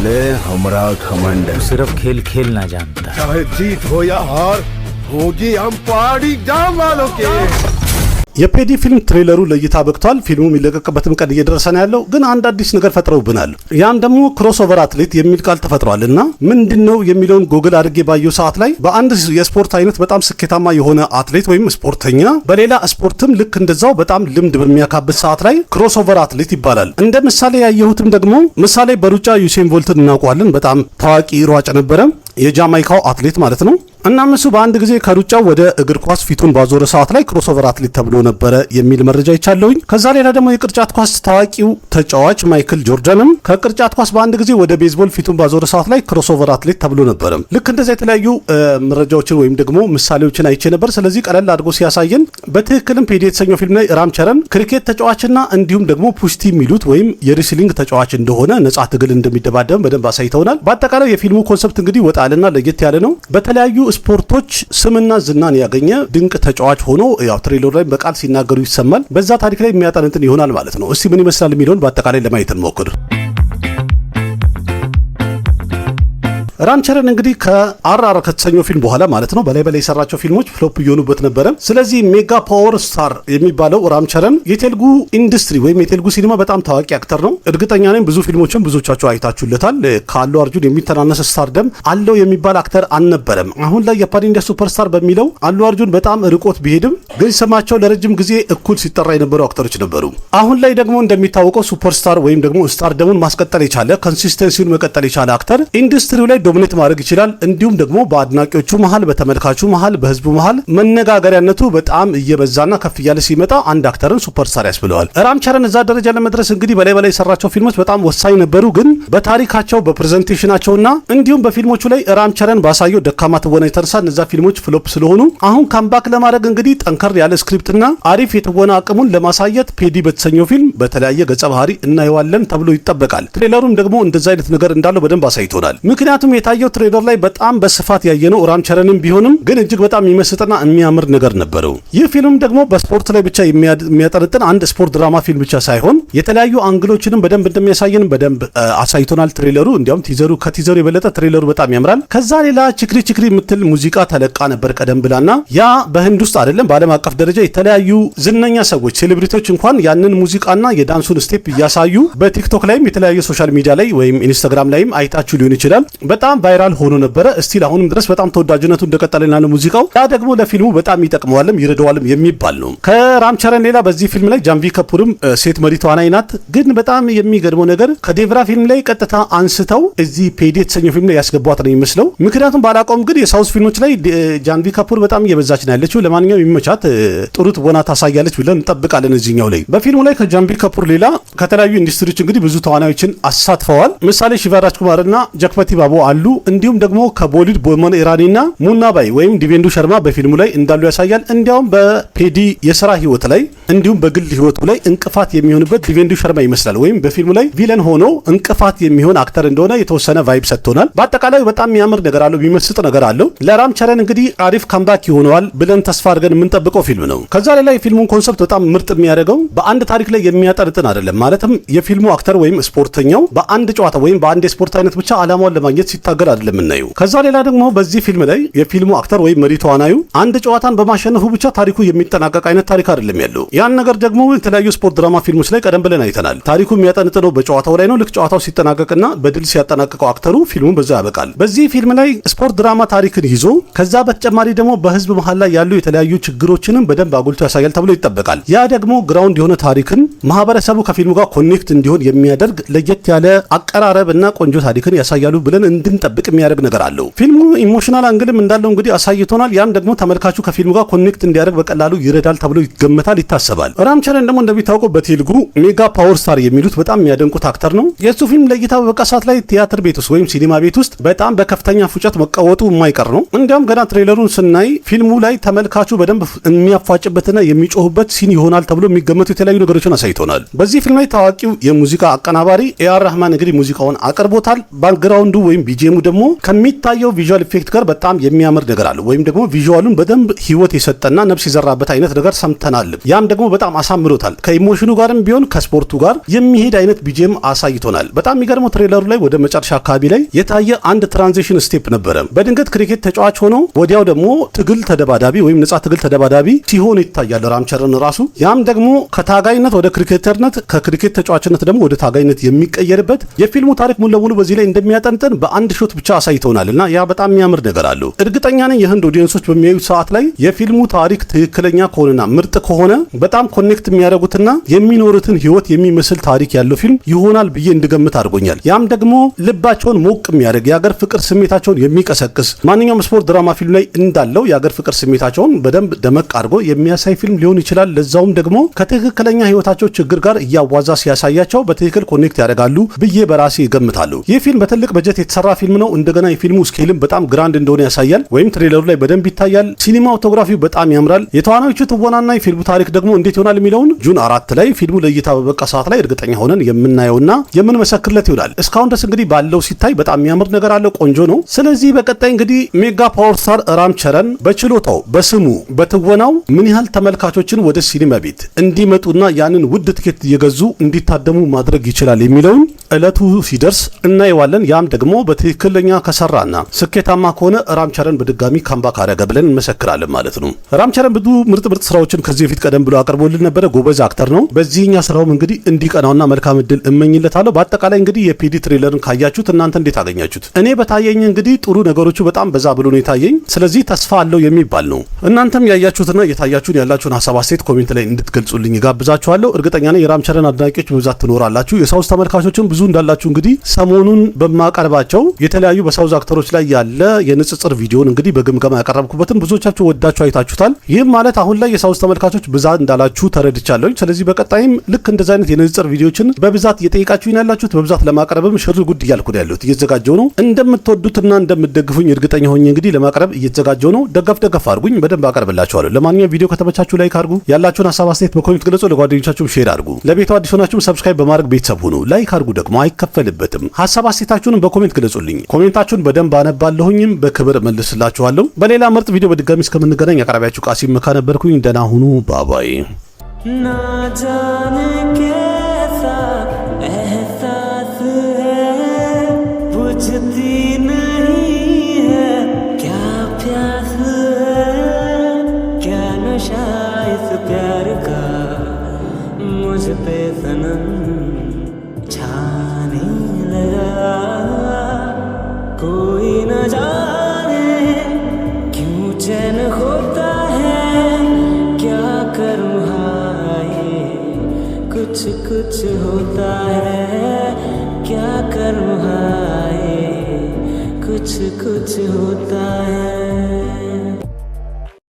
ले हमरा घमंड सिर्फ खेल खेल ना जानता चाहे जीत हो या हार होगी हम पहाड़ी जाम वालों के የፔዲ ፊልም ትሬለሩ ለእይታ በቅቷል። ፊልሙ የሚለቀቅበትም ቀን እየደረሰ ነው ያለው። ግን አንድ አዲስ ነገር ፈጥረውብናል። ያም ደግሞ ክሮስኦቨር አትሌት የሚል ቃል ተፈጥሯልና ምንድነው የሚለውን ጎግል አድርጌ ባየው ሰዓት ላይ በአንድ የስፖርት አይነት በጣም ስኬታማ የሆነ አትሌት ወይም ስፖርተኛ በሌላ ስፖርትም ልክ እንደዛው በጣም ልምድ በሚያካብት ሰዓት ላይ ክሮስኦቨር አትሌት ይባላል። እንደ ምሳሌ ያየሁትም ደግሞ ምሳሌ በሩጫ ዩሴን ቦልትን እናውቀዋለን። በጣም ታዋቂ ሯጭ ነበረ፣ የጃማይካው አትሌት ማለት ነው። እናም እሱ በአንድ ጊዜ ከሩጫው ወደ እግር ኳስ ፊቱን ባዞረ ሰዓት ላይ ክሮስኦቨር አትሌት ተብሎ ነበረ የሚል መረጃ ይቻለውኝ። ከዛ ሌላ ደግሞ የቅርጫት ኳስ ታዋቂው ተጫዋች ማይክል ጆርዳንም ከቅርጫት ኳስ በአንድ ጊዜ ወደ ቤዝቦል ፊቱን ባዞረ ሰዓት ላይ ክሮስኦቨር አትሌት ተብሎ ነበረ። ልክ እንደዛ የተለያዩ መረጃዎችን ወይም ደግሞ ምሳሌዎችን አይቼ ነበር። ስለዚህ ቀለል አድርጎ ሲያሳየን በትክክልም ፔዲ የተሰኘው ፊልም ላይ ራም ቸረን ክሪኬት ተጫዋችና እንዲሁም ደግሞ ፑሽቲ የሚሉት ወይም የሪስሊንግ ተጫዋች እንደሆነ ነጻ ትግል እንደሚደባደብ በደንብ አሳይተውናል። በአጠቃላይ የፊልሙ ኮንሰፕት እንግዲህ ወጣልና ለየት ያለ ነው። በተለያዩ ስፖርቶች ስምና ዝናን ያገኘ ድንቅ ተጫዋች ሆኖ ያው ትሬለር ላይ በቃል ሲናገሩ ይሰማል። በዛ ታሪክ ላይ የሚያጠነጥን ይሆናል ማለት ነው። እስቲ ምን ይመስላል የሚለውን በአጠቃላይ ለማየት እንሞክር። ራም ቸረን እንግዲህ ከአርአር ከተሰኘው ፊልም በኋላ ማለት ነው በላይ የሰራቸው ፊልሞች ፍሎፕ እየሆኑበት ነበረ። ስለዚህ ሜጋ ፓወር ስታር የሚባለው ራም ቸረን የቴልጉ ኢንዱስትሪ ወይም የቴልጉ ሲኒማ በጣም ታዋቂ አክተር ነው። እርግጠኛ ነኝ ብዙ ፊልሞችን ብዙዎቻችሁ አይታችሁለታል። ከአሉ አርጁን የሚተናነስ ስታር ደም አለው የሚባል አክተር አልነበረም። አሁን ላይ የፓን ኢንዲያ ሱፐርስታር በሚለው አሉ አርጁን በጣም ርቆት ቢሄድም ግን ስማቸው ለረጅም ጊዜ እኩል ሲጠራ የነበሩ አክተሮች ነበሩ። አሁን ላይ ደግሞ እንደሚታወቀው ሱፐርስታር ወይም ደግሞ ስታር ደሙን ማስቀጠል የቻለ ኮንሲስተንሲውን መቀጠል የቻለ አክተር ኢንዱስትሪው ላይ ዶሚኔት ማድረግ ይችላል። እንዲሁም ደግሞ በአድናቂዎቹ መሃል፣ በተመልካቹ መሃል፣ በህዝቡ መሃል መነጋገሪያነቱ በጣም እየበዛና ከፍ እያለ ሲመጣ አንድ አክተርን ሱፐርስታር ያስብለዋል። ራም ቸረን እዛ ደረጃ ለመድረስ እንግዲህ በላይ የሰራቸው ፊልሞች በጣም ወሳኝ ነበሩ። ግን በታሪካቸው በፕሬዘንቴሽናቸውና እንዲሁም በፊልሞቹ ላይ ራም ቸረን ባሳየው ደካማ ትወና የተነሳ እነዛ ፊልሞች ፍሎፕ ስለሆኑ አሁን ካምባክ ለማድረግ እንግዲህ ጠንከር ያለ ስክሪፕትና አሪፍ የትወና አቅሙን ለማሳየት ፔዲ በተሰኘው ፊልም በተለያየ ገጸ ባህሪ እናየዋለን ተብሎ ይጠበቃል። ትሬለሩም ደግሞ እንደዛ አይነት ነገር እንዳለው በደንብ አሳይቶናል። ምክንያቱም የታየው ትሬለር ላይ በጣም በስፋት ያየነው ራም ቸረንም ቢሆንም ግን እጅግ በጣም የሚመስጥና የሚያምር ነገር ነበረው። ይህ ፊልም ደግሞ በስፖርት ላይ ብቻ የሚያጠነጥን አንድ ስፖርት ድራማ ፊልም ብቻ ሳይሆን የተለያዩ አንግሎችንም በደንብ እንደሚያሳየን በደንብ አሳይቶናል ትሬለሩ። እንዲያውም ከቲዘሩ የበለጠ ትሬለሩ በጣም ያምራል። ከዛ ሌላ ችክሪ ችክሪ የምትል ሙዚቃ ተለቃ ነበር ቀደም ብላና ያ በህንድ ውስጥ አይደለም በዓለም አቀፍ ደረጃ የተለያዩ ዝነኛ ሰዎች ሴሌብሪቲዎች እንኳን ያንን ሙዚቃና የዳንሱን ስቴፕ እያሳዩ በቲክቶክ ላይም የተለያዩ ሶሻል ሚዲያ ላይ ወይም ኢንስታግራም ላይም አይታችሁ ሊሆን ይችላል በጣም ቫይራል ሆኖ ነበረ። እስቲል አሁንም ድረስ በጣም ተወዳጅነቱ እንደቀጠለና ነው ሙዚቃው። ያ ደግሞ ለፊልሙ በጣም ይጠቅመዋልም ይረዳዋልም የሚባል ነው። ከራም ቸረን ሌላ በዚህ ፊልም ላይ ጃንቪ ከፑርም ሴት መሪ ተዋናይ ናት። ግን በጣም የሚገርመው ነገር ከዴቭራ ፊልም ላይ ቀጥታ አንስተው እዚህ ፔዲ የተሰኘው ፊልም ላይ ያስገቧት ነው የሚመስለው። ምክንያቱም ባላቆም ግን የሳውዝ ፊልሞች ላይ ጃንቪ ከፑር በጣም እየበዛች ነው ያለችው። ለማንኛውም የሚመቻት ጥሩ ትወና ታሳያለች ብለን እንጠብቃለን። እዚህኛው ላይ በፊልሙ ላይ ከጃንቪ ከፑር ሌላ ከተለያዩ ኢንዱስትሪዎች እንግዲህ ብዙ ተዋናዮችን አሳትፈዋል። ምሳሌ ሽቫራጅ ኩማርና ጀክፐቲ ባቦ አሉ። እንዲሁም ደግሞ ከቦሊውድ ቦመን ኢራኒና ሙናባይ ወይም ዲቬንዱ ሸርማ በፊልሙ ላይ እንዳሉ ያሳያል። እንዲያውም በፔዲ የሥራ ህይወት ላይ እንዲሁም በግል ህይወቱ ላይ እንቅፋት የሚሆንበት ዲቬንዱ ሸርማ ይመስላል ወይም በፊልሙ ላይ ቪለን ሆኖ እንቅፋት የሚሆን አክተር እንደሆነ የተወሰነ ቫይብ ሰጥቶናል። በአጠቃላይ በጣም የሚያምር ነገር አለው፣ የሚመስጥ ነገር አለው። ለራም ቸረን እንግዲህ አሪፍ ካምባክ ይሆነዋል ብለን ተስፋ አድርገን የምንጠብቀው ፊልም ነው። ከዛ ሌላ የፊልሙን ኮንሰፕት በጣም ምርጥ የሚያደርገው በአንድ ታሪክ ላይ የሚያጠነጥን አይደለም። ማለትም የፊልሙ አክተር ወይም ስፖርተኛው በአንድ ጨዋታ ወይም በአንድ የስፖርት አይነት ብቻ ዓላማውን ለማግኘት ሲታገል አይደለም የምናየው። ከዛ ሌላ ደግሞ በዚህ ፊልም ላይ የፊልሙ አክተር ወይም መሪ ተዋናዩ አንድ ጨዋታን በማሸነፉ ብቻ ታሪኩ የሚጠናቀቅ አይነት ታሪክ አይደለም ያለው። ያን ነገር ደግሞ የተለያዩ ስፖርት ድራማ ፊልሞች ላይ ቀደም ብለን አይተናል። ታሪኩ የሚያጠነጥነው በጨዋታው ላይ ነው። ልክ ጨዋታው ሲጠናቀቅና በድል ሲያጠናቅቀው አክተሩ ፊልሙን በዛ ያበቃል። በዚህ ፊልም ላይ ስፖርት ድራማ ታሪክን ይዞ ከዛ በተጨማሪ ደግሞ በህዝብ መሃል ላይ ያሉ የተለያዩ ችግሮችንም በደንብ አጉልቶ ያሳያል ተብሎ ይጠበቃል። ያ ደግሞ ግራውንድ የሆነ ታሪክን ማህበረሰቡ ከፊልሙ ጋር ኮኔክት እንዲሆን የሚያደርግ ለየት ያለ አቀራረብ እና ቆንጆ ታሪክን ያሳያሉ ብለን እንድንጠብቅ የሚያደርግ ነገር አለው። ፊልሙ ኢሞሽናል አንግልም እንዳለው እንግዲህ አሳይቶናል። ያም ደግሞ ተመልካቹ ከፊልሙ ጋር ኮኔክት እንዲያደርግ በቀላሉ ይረዳል ተብሎ ይገመታል፣ ይታሰባል። ራም ቸረን ደግሞ እንደሚታወቀው በቴልጉ ሜጋ ፓወር ስታር የሚሉት በጣም የሚያደንቁት አክተር ነው። የሱ ፊልም ለእይታ በበቃ ሰዓት ላይ ቲያትር ቤት ውስጥ ወይም ሲኒማ ቤት ውስጥ በጣም በከፍተኛ ፉጨት መቀወጡ የማይቀር ነው። እንዲያውም ገና ትሬለሩን ስናይ ፊልሙ ላይ ተመልካቹ በደንብ የሚያፏጭበትና የሚጮህበት ሲን ይሆናል ተብሎ የሚገመቱ የተለያዩ ነገሮችን አሳይቶናል። በዚህ ፊልም ላይ ታዋቂው የሙዚቃ አቀናባሪ ኤአር ረህማን እንግዲህ ሙዚቃውን አቅርቦታል። ባክግራውንዱ ወይም ቢጂኤሙ ደግሞ ከሚታየው ቪዥዋል ኢፌክት ጋር በጣም የሚያምር ነገር አለው ወይም ደግሞ ቪዥዋሉን በደንብ ህይወት የሰጠና ነፍስ የዘራበት አይነት ነገር ሰምተናል። ያም ደግሞ በጣም አሳምሮታል። ከኢሞሽኑ ጋርም ቢሆን ከስፖርቱ ጋር የሚሄድ አይነት ቢጂኤም አሳይቶናል። በጣም የሚገርመው ትሬለሩ ላይ ወደ መጨረሻ አካባቢ ላይ የታየ አንድ ትራንዚሽን ስቴፕ ነበረ። በድንገት ክሪኬት ተጫዋች ሆኖ ወዲያው ደግሞ ትግል ተደባዳቢ ወይም ነጻ ትግል ተደባዳቢ ሲሆን ይታያል ራምቸረን ራሱ። ያም ደግሞ ከታጋይነት ወደ ክሪኬተርነት ከክሪኬት ተጫዋችነት ደግሞ ወደ ታጋይነት የሚቀየርበት የፊልሙ ታሪክ ሙሉ ለሙሉ በዚህ ላይ እንደሚያጠንጥን በአንድ ሾት ብቻ አሳይተውናል እና ያ በጣም የሚያምር ነገር አለው። እርግጠኛ ነኝ የህንድ ኦዲየንሶች በሚያዩት ሰዓት ላይ የፊልሙ ታሪክ ትክክለኛ ከሆነና ምርጥ ከሆነ በጣም ኮኔክት የሚያደርጉትና የሚኖሩትን ህይወት የሚመስል ታሪክ ያለው ፊልም ይሆናል ብዬ እንድገምት አድርጎኛል። ያም ደግሞ ልባቸውን ሞቅ የሚያደርግ የሀገር ፍቅር ስሜታቸውን የሚቀሰቅስ ማንኛውም ስፖርት ድራማ ፊልም ላይ እንዳለው የሀገር ፍቅር ስሜታቸውን በደንብ ደመቅ አድርጎ የሚያሳይ ፊልም ሊሆን ይችላል። ለዛውም ደግሞ ከትክክለኛ ህይወታቸው ችግር ጋር እያዋዛ ሲያሳያቸው በትክክል ኮኔክት ያደርጋሉ ብዬ በራሴ እገምታለሁ። ይህ ፊልም በትልቅ በጀት የተሰራ ፊልም ነው። እንደገና የፊልሙ ስኬልም በጣም ግራንድ እንደሆነ ያሳያል፣ ወይም ትሬለሩ ላይ በደንብ ይታያል። ሲኒማቶግራፊው በጣም ያምራል። የተዋናዮቹ ትወናና የፊልሙ ታሪክ ደግሞ እንዴት ይሆናል የሚለውን ጁን 4 ላይ ፊልሙ ለእይታ በበቃ ሰዓት ላይ እርግጠኛ ሆነን የምናየውና የምንመሰክርለት ይሆናል። እስካሁን ድረስ እንግዲህ ባለው ሲታይ በጣም የሚያምር ነገር አለ፣ ቆንጆ ነው። ስለዚህ በቀጣይ እንግዲህ ሜጋ ፓወር ስታር ራምቸረን በችሎታው በስሙ በትወናው ምን ያህል ተመልካቾችን ወደ ሲኒማ ቤት እንዲመጡና ያንን ውድ ትኬት እየገዙ እንዲታደሙ ማድረግ ይችላል የሚለውን እለቱ ሲደርስ እናየዋለን። ያም ደግሞ በትክክለኛ ከሰራና ስኬታማ ከሆነ ራምቸረን በድጋሚ ካምባክ አደረገ ብለን እንመሰክራለን ማለት ነው። ራምቸረን ብዙ ምርጥ ስራዎችን ከዚህ በፊት ቀደም ብሎ አቅርቦልን ነበረ። ጎበዝ አክተር ነው። በዚህኛ ስራውም እንግዲህ እንዲቀናውና መልካም እድል እመኝለታለሁ። በአጠቃላይ እንግዲህ የፒዲ ትሬለርን ካያችሁት እናንተ እንዴት አገኛችሁት? እኔ በታየኝ እንግዲህ ጥሩ ነገሮቹ በጣም በዛ ብሎ ነው የታየኝ። ስለዚህ ተስፋ አለው የሚባል ነው። እናንተም ያያችሁትና የታያችሁን ያላችሁን ሀሳብ አስተያየት ኮሜንት ላይ እንድትገልጹልኝ ጋብዛችኋለሁ። እርግጠኛ ነኝ የራምቸረን አድናቂዎች በብዛት ትኖራላችሁ። የሳውዝ ተመልካቾችም ብዙ እንዳላችሁ እንግዲህ ሰሞኑን በማቀርባቸው የተለያዩ በሳውዝ አክተሮች ላይ ያለ የንጽጽር ቪዲዮን እንግዲህ በግምገማ ያቀረብኩበትን ብዙዎቻችሁ ወዳችሁ አይታችሁታል። ይህም ማለት አሁን ላይ የሳውዝ ተመልካቾች ብዛት እንዳላችሁ ተረድቻለሁኝ። ስለዚህ በቀጣይም ልክ እንደዚህ አይነት የንጽጽር ቪዲዮችን በብዛት እየጠየቃችሁኝ ያላችሁት በብዛት ለማቅረብም ሽር ጉድ እያልኩ ነው ያለሁት። እየተዘጋጀው ነው። እንደምትወዱትና እንደምትደግፉኝ እርግጠኛ ሆኜ እንግዲህ ለማቅረብ እየተዘጋጀው ነው። ደገፍ አድርጉኝ፣ በደንብ አቀርብላችኋለሁ። ለማንኛውም ቪዲዮ ከተመቻችሁ ላይክ አድርጉ፣ ያላችሁን ሀሳብ አስተያየት በኮሜንት ግለጹ፣ ለጓደኞቻችሁም ሼር አድርጉ። ለቤቱ አዲስ ሆናችሁም ሰብስክራይብ በማድረግ ቤተሰብ ሁኑ። ላይክ አድርጉ፣ ደግሞ አይከፈልበትም። ሀሳብ አስተያየታችሁንም በኮሜንት ግለጹልኝ። ኮሜንታችሁን በደንብ አነባለሁኝም በክብር መልስላችኋለሁ። በሌላ ምርጥ ቪዲዮ በድጋሚ እስከምንገናኝ አቅራቢያችሁ ቃሲም መካ ነበርኩኝ። ደህና ሁኑ። ባባይ ना जाने कैसा एहसास है बुझती नहीं है क्या प्यास है क्या नशा इस प्यार का मुझ पे सनम छाने लगा कोई न जाने क्यों चैन होता है क्या करूँ कुछ होता है क्या करूँ हाय कुछ होता है।